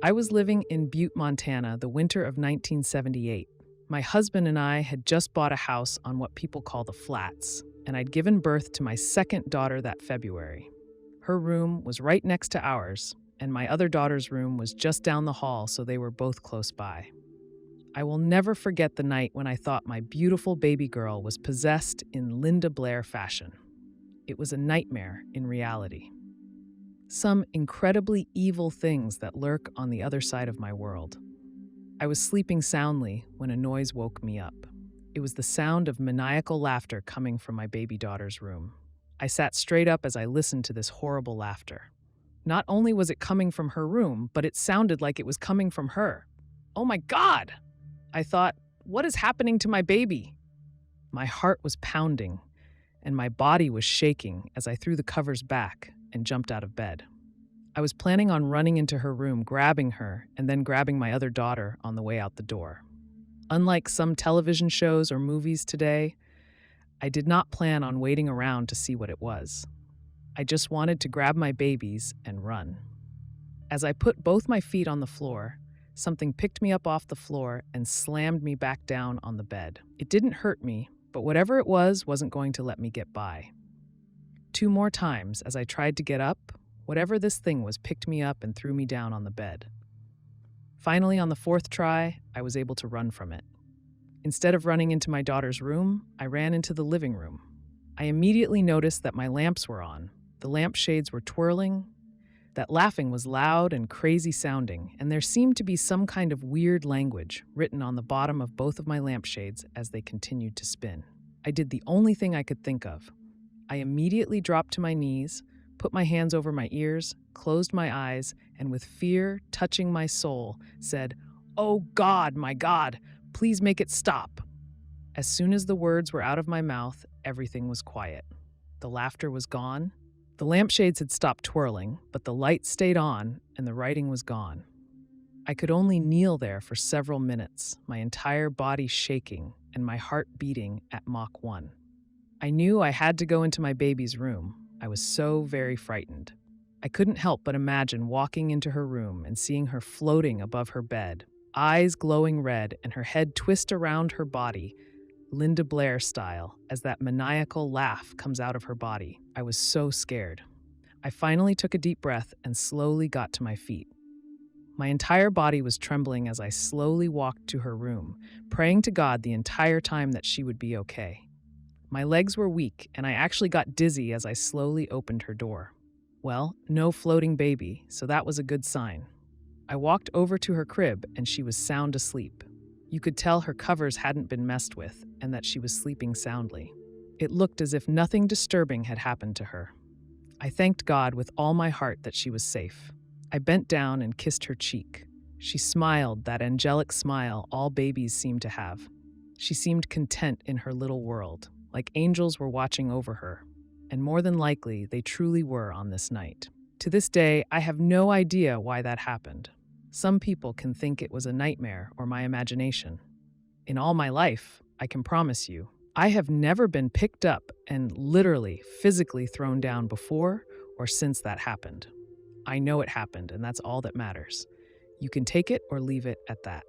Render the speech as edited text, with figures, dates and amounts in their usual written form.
I was living in Butte, Montana, the winter of 1978. My husband and I had just bought a house on what people call the flats, and I'd given birth to my second daughter that February. Her room was right next to ours, and my other daughter's room was just down the hall, so they were both close by. I will never forget the night when I thought my beautiful baby girl was possessed in Linda Blair fashion. It was a nightmare in reality. Some incredibly evil things that lurk on the other side of my world. I was sleeping soundly when a noise woke me up. It was the sound of maniacal laughter coming from my baby daughter's room. I sat straight up as I listened to this horrible laughter. Not only was it coming from her room, but it sounded like it was coming from her. Oh my God! I thought, what is happening to my baby? My heart was pounding, and my body was shaking as I threw the covers back and jumped out of bed. I was planning on running into her room, grabbing her, and then grabbing my other daughter on the way out the door. Unlike some television shows or movies today, I did not plan on waiting around to see what it was. I just wanted to grab my babies and run. As I put both my feet on the floor, something picked me up off the floor and slammed me back down on the bed. It didn't hurt me, but whatever it was wasn't going to let me get by. 2 more times as I tried to get up, whatever this thing was picked me up and threw me down on the bed. Finally, on the 4th try, I was able to run from it. Instead of running into my daughter's room, I ran into the living room. I immediately noticed that my lamps were on. The lampshades were twirling, that laughing was loud and crazy sounding, and there seemed to be some kind of weird language written on the bottom of both of my lampshades as they continued to spin. I did the only thing I could think of. I immediately dropped to my knees, put my hands over my ears, closed my eyes, and with fear touching my soul, said, "Oh God, my God, please make it stop." As soon as the words were out of my mouth, everything was quiet. The laughter was gone. The lampshades had stopped twirling, but the light stayed on and the writing was gone. I could only kneel there for several minutes, my entire body shaking and my heart beating at Mach 1. I knew I had to go into my baby's room. I was so very frightened. I couldn't help but imagine walking into her room and seeing her floating above her bed, eyes glowing red and her head twist around her body, Linda Blair style, as that maniacal laugh comes out of her body. I was so scared. I finally took a deep breath and slowly got to my feet. My entire body was trembling as I slowly walked to her room, praying to God the entire time that she would be okay. My legs were weak, and I actually got dizzy as I slowly opened her door. Well, no floating baby, so that was a good sign. I walked over to her crib, and she was sound asleep. You could tell her covers hadn't been messed with, and that she was sleeping soundly. It looked as if nothing disturbing had happened to her. I thanked God with all my heart that she was safe. I bent down and kissed her cheek. She smiled, that angelic smile all babies seem to have. She seemed content in her little world, like angels were watching over her, and more than likely, they truly were on this night. To this day, I have no idea why that happened. Some people can think it was a nightmare or my imagination. In all my life, I can promise you, I have never been picked up and literally, physically thrown down before or since that happened. I know it happened, and that's all that matters. You can take it or leave it at that.